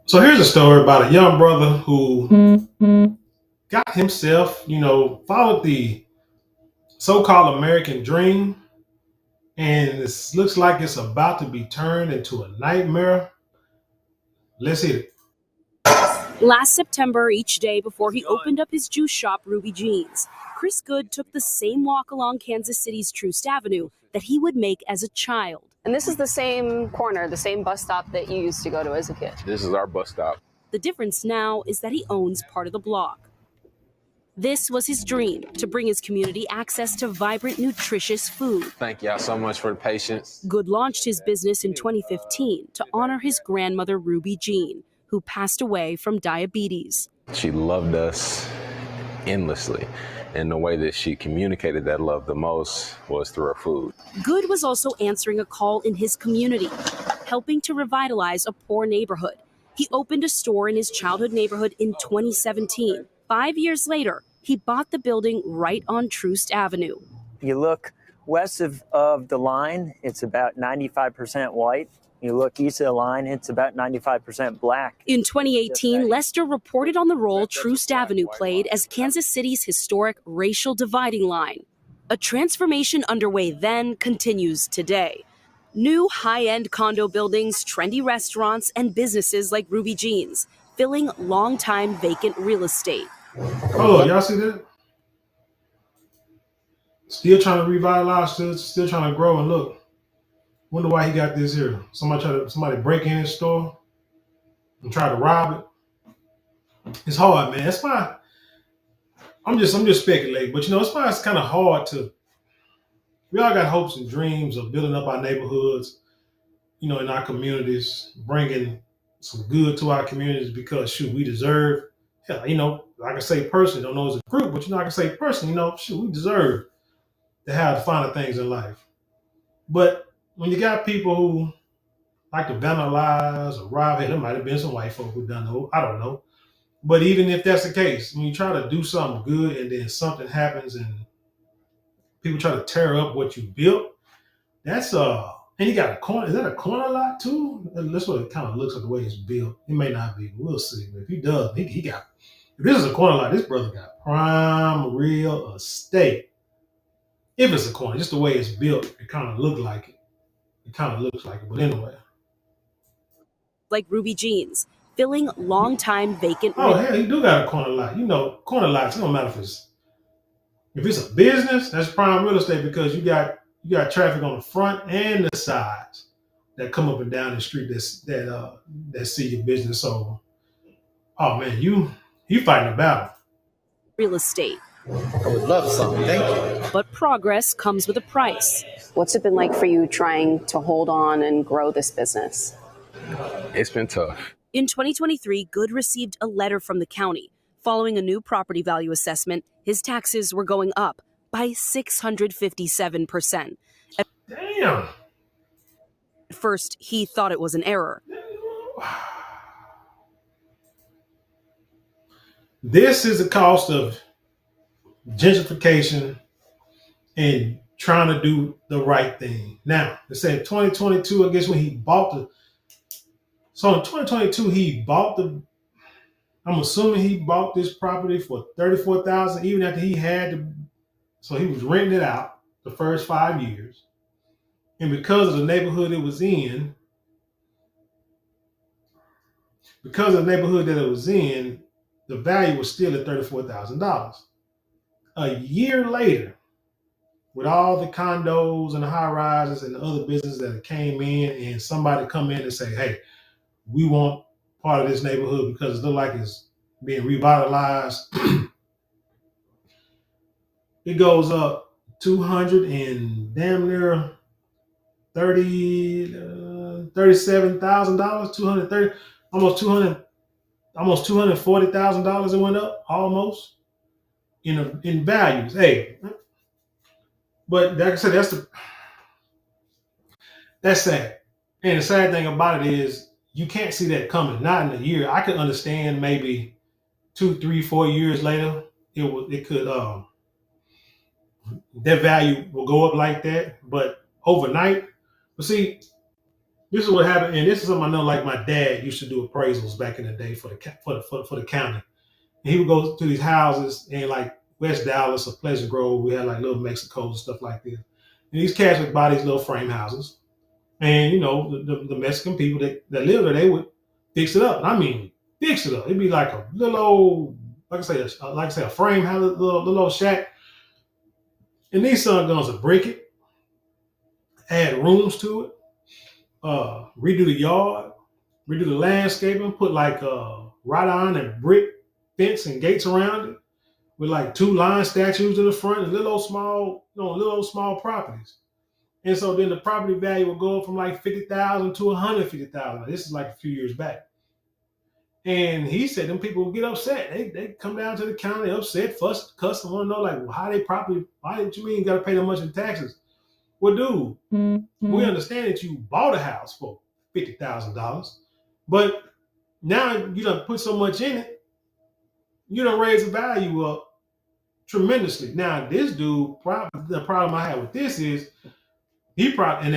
So here's a story about a young brother who got himself, followed the so-called American dream, and it looks like it's about to be turned into a nightmare. Let's hit it. Last September, each day before he opened up his juice shop, Ruby Jeans, Chris Goode took the same walk along Kansas City's Troost Avenue that he would make as a child. And this is the same corner, the same bus stop that you used to go to as a kid. This is our bus stop. The difference now is that he owns part of the block. This was his dream, to bring his community access to vibrant, nutritious food. Thank y'all so much for the patience. Goode launched his business in 2015 to honor his grandmother, Ruby Jean, who passed away from diabetes. She loved us endlessly, and the way that she communicated that love the most was through her food. Goode was also answering a call in his community, helping to revitalize a poor neighborhood. He opened a store in his childhood neighborhood in 2017. 5 years later, he bought the building right on Troost Avenue. You look west of the line, it's about 95% white. You look east of the line, it's about 95% black. In 2018, Lester reported on the role Troost Avenue played as Kansas City's historic racial dividing line. A transformation underway then continues today. New high-end condo buildings, trendy restaurants, and businesses like Ruby Jeans, filling long-time vacant real estate. Oh, y'all see that? Still trying to revitalize, still trying to grow, and look. Wonder why he got this here. Somebody break in his store and try to rob it. It's hard, man. It's fine. I'm just speculating, but it's fine. It's kind of hard to. We all got hopes and dreams of building up our neighborhoods, in our communities, bringing some good to our communities because shoot, we deserve. Hell, I can say personally, don't know as a group, but I can say personally, shoot, we deserve to have the finer things in life. But when you got people who like to vandalize or rob, hey, there might have been some white folk who done it. I don't know. But even if that's the case, when you try to do something good and then something happens and people try to tear up what you built, that's and you got a corner. Is that a corner lot too? That's what it kind of looks like the way it's built. It may not be. We'll see. But if he does, he got. If this is a corner lot, this brother got prime real estate. If it's a corner, just the way it's built, it kind of looks like it. It kind of looks like it, but anyway. Like Ruby Jeans, filling long-time vacant. Oh, hell, he do got a corner lot. Corner lots, it don't matter if it's a business, that's prime real estate because you got traffic on the front and the sides that come up and down the street that see your business. So, oh man, you fighting a battle. Real estate. I would love something, thank you. But progress comes with a price. What's it been like for you trying to hold on and grow this business? It's been tough. In 2023, Goode received a letter from the county. Following a new property value assessment, his taxes were going up by 657%. Damn. At first, he thought it was an error. This is the cost of gentrification and trying to do the right thing. Now, they say 2022, I guess when he bought so in 2022, he bought I'm assuming he bought this property for $34,000, even after he so he was renting it out the first 5 years. And because of the neighborhood it was in, the value was still at $34,000. A year later, with all the condos and the high rises and the other businesses that came in, and somebody come in and say, hey, we want part of this neighborhood because it looks like it's being revitalized. It goes up 200 and damn near $37,000, 230, almost $240,000. It went up almost in values. Hey, but like I said, that's sad. And the sad thing about it is you can't see that coming. Not in a year. I could understand maybe 2, 3, 4 years later, it could that value will go up like that. But overnight, but see, This is what happened, and this is something I know. Like my dad used to do appraisals back in the day for the county. And he would go to these houses in like West Dallas or Pleasant Grove. We had like little Mexicos and stuff like this. And these cats would buy these little frame houses. And you know, the Mexican people that live there, they would fix it up. And I mean, fix it up. It'd be like a little old, like I say, a frame house, little old shack. And these son guns would brick it, add rooms to it, redo the yard, redo the landscaping, put like wrought iron and brick fence and gates around it, with like 2 lion statues in the front and little old small properties. And so then the property value will go from like 50,000 to 150,000. This is like a few years back. And he said them people would get upset. They come down to the county upset, fuss, cuss, and want to know like, well, why did you mean you got to pay that much in taxes? Well, dude, we understand that you bought a house for $50,000, but now you done put so much in it, you done raise the value up tremendously. Now, this dude, the problem I have with this is he probably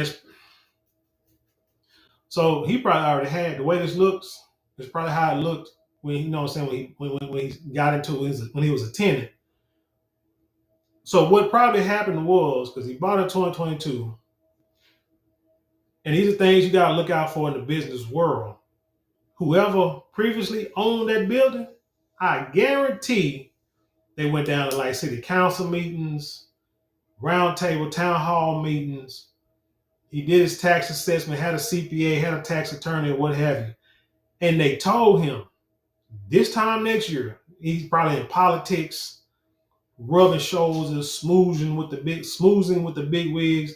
already had the way this looks. It's probably how it looked when he got into it when he was a tenant. So what probably happened was because he bought it in 2022, and these are things you got to look out for in the business world. Whoever previously owned that building, I guarantee they went down to like city council meetings, round table town hall meetings. He did his tax assessment, had a CPA, had a tax attorney, or what have you. And they told him this time next year, he's probably in politics, rubbing shoulders, smoozing with the big wigs.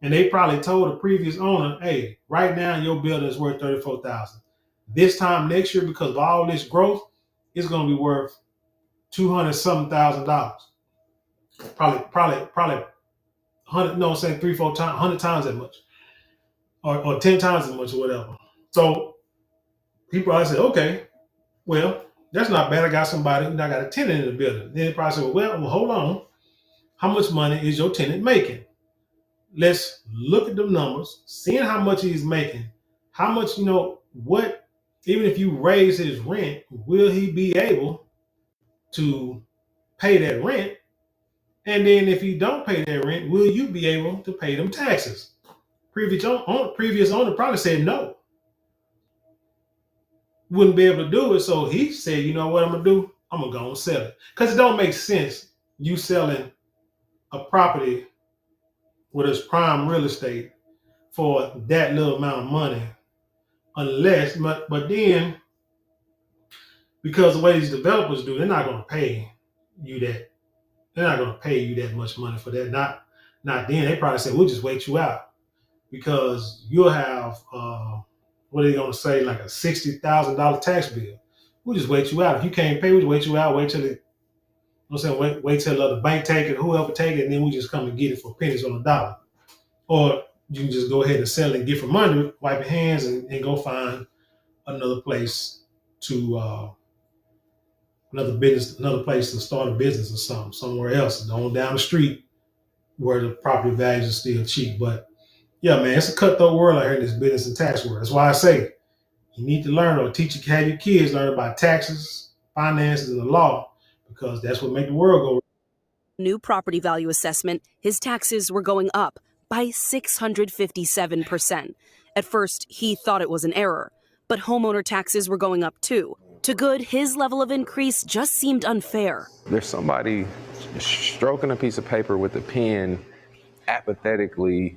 And they probably told the previous owner, hey, right now your building is worth $34,000. This time next year, because of all this growth, it's going to be worth $200,000. Probably 100, no, I'm saying 3-4 times, 100 times that much, or 10 times as much, or whatever. So people probably say, okay, well, that's not bad. I got somebody, I got a tenant in the building. Then they probably say, well, hold on. How much money is your tenant making? Let's look at the numbers, seeing how much he's making, how much, even if you raise his rent, will he be able to pay that rent? And then if you don't pay that rent, will you be able to pay them taxes? Previous owner probably said no. Wouldn't be able to do it. So he said, you know what I'm going to do? I'm going to go and sell it. Because it don't make sense you selling a property with its prime real estate for that little amount of money. Unless, but then, because the way these developers do, they're not going to pay you that. They're not going to pay you that much money for that. Not then. They probably say, we'll just wait you out. Because you'll have, what are they going to say, like a $60,000 tax bill. We'll just wait you out. If you can't pay, we'll just wait you out. Wait till the bank take it, whoever take it, and then we just come and get it for pennies on the dollar. Or you can just go ahead and sell it and get from under it, wipe your hands, and go find another place to another place to start a business or something, somewhere else, on down the street where the property values are still cheap. But yeah, man, it's a cutthroat world out here in this business and tax world. That's why I say you need to learn, or have your kids learn about taxes, finances, and the law, because that's what makes the world go. New property value assessment, his taxes were going up by 657%. At first, he thought it was an error, but homeowner taxes were going up too. To Goode, his level of increase just seemed unfair. There's somebody stroking a piece of paper with a pen apathetically,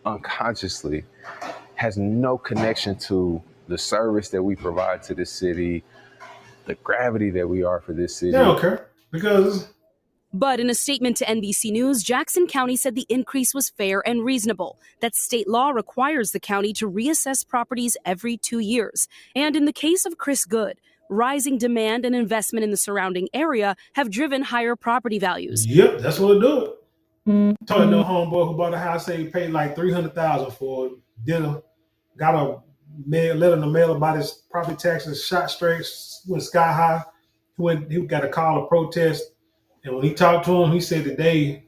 unconsciously, has no connection to the service that we provide to this city, the gravity that we are for this city. They don't care because. But in a statement to NBC News, Jackson County said the increase was fair and reasonable, that state law requires the county to reassess properties every 2 years. And in the case of Chris Goode, rising demand and investment in the surrounding area have driven higher property values. Yep, that's what it do. Told no homeboy who bought a house, say he paid like $300,000 for it. Got a letter in the mail about his property taxes, shot straight, went sky high. He got a call, a protest. And when he talked to him, he said that they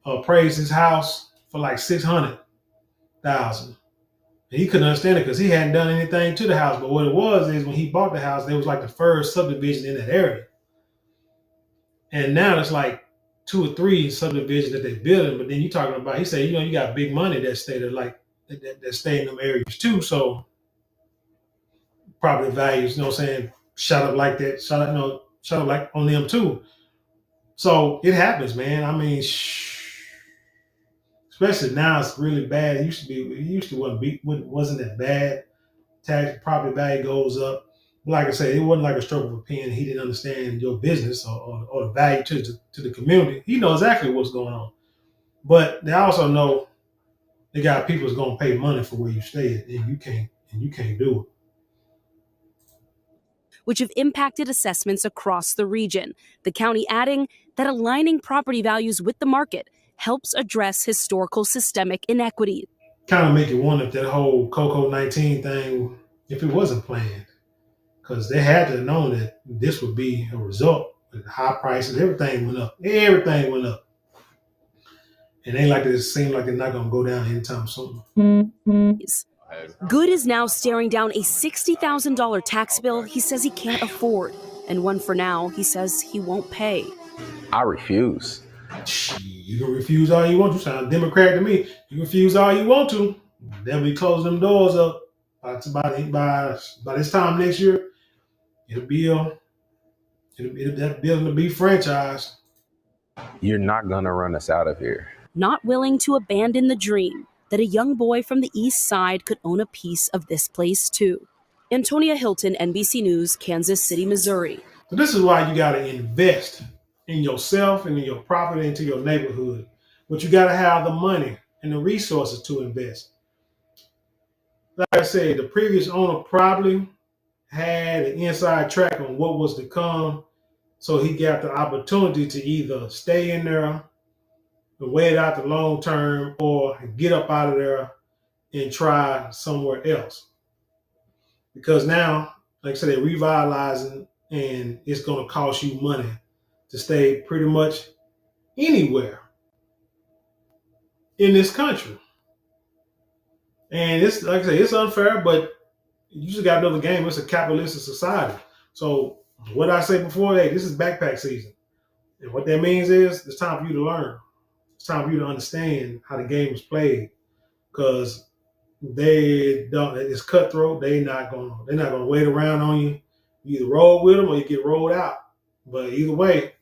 appraised his house for like $600,000. And he couldn't understand it because he hadn't done anything to the house. But what it was is when he bought the house, there was like the first subdivision in that area. And now it's like 2 or 3 subdivisions that they're building. But then you're talking about, he said, you got big money that stay there, like that stay in them areas too. So property values, shot up like that, shot up like on them too. So it happens, man. I mean, especially now it's really bad. It used to wasn't that bad. Tax property value goes up. But like I said, it wasn't like a stroke of a pen. He didn't understand your business or the value to the community. He knows exactly what's going on. But they also know they got people that's gonna pay money for where you stay at, and you can't do it. Which have impacted assessments across the region. The county adding that aligning property values with the market helps address historical systemic inequity. Kind of make you wonder if that whole COVID-19 thing, if it wasn't planned, because they had to have known that this would be a result. With high prices, everything went up. Everything went up. And it seems like they're not going to go down anytime soon. Goode is now staring down a $60,000 tax bill he says he can't afford, and one for now he says he won't pay. I refuse. You can refuse all you want to. Sound Democrat to me. You refuse all you want to. They'll be closing them doors up by this time next year. That building will be franchised. You're not going to run us out of here. Not willing to abandon the dream that a young boy from the East Side could own a piece of this place too. Antonia Hilton, NBC News, Kansas City, Missouri. So this is why you got to invest in yourself and in your property, into your neighborhood. But you got to have the money and the resources to invest. Like I said, the previous owner probably had an inside track on what was to come. So he got the opportunity to either stay in there and wait out the long term or get up out of there and try somewhere else. Because now, like I said, they're revitalizing and it's going to cost you money to stay pretty much anywhere in this country. And it's, like I say, it's unfair, but you just got to know the game. It's a capitalistic society. So what I say before, hey, this is backpack season. And what that means is it's time for you to learn. It's time for you to understand how the game is played. Because it's cutthroat. They're not gonna wait around on you. You either roll with them or you get rolled out. But either way,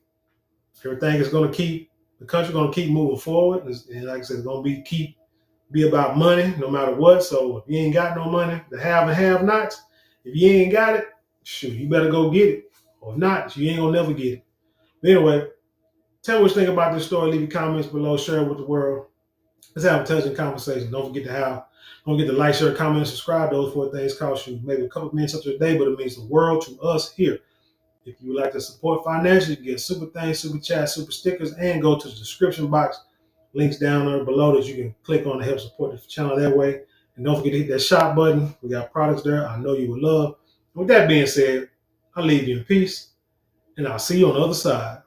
everything is the country's gonna keep moving forward. And like I said, it's gonna be about money no matter what. So if you ain't got no money, the have and have nots, if you ain't got it, shoot, you better go get it. Or if not, you ain't gonna never get it. But anyway, tell me what you think about this story. Leave your comments below, share it with the world. Let's have a touching conversation. Don't forget to like, share, comment, and subscribe. Those 4 things cost you maybe a couple minutes of your day, but it means the world to us here. If you would like to support financially, you can get super thanks, super chats, super stickers, and go to the description box. Links down there below that you can click on to help support the channel that way. And don't forget to hit that shop button. We got products there I know you would love. With that being said, I'll leave you in peace, and I'll see you on the other side.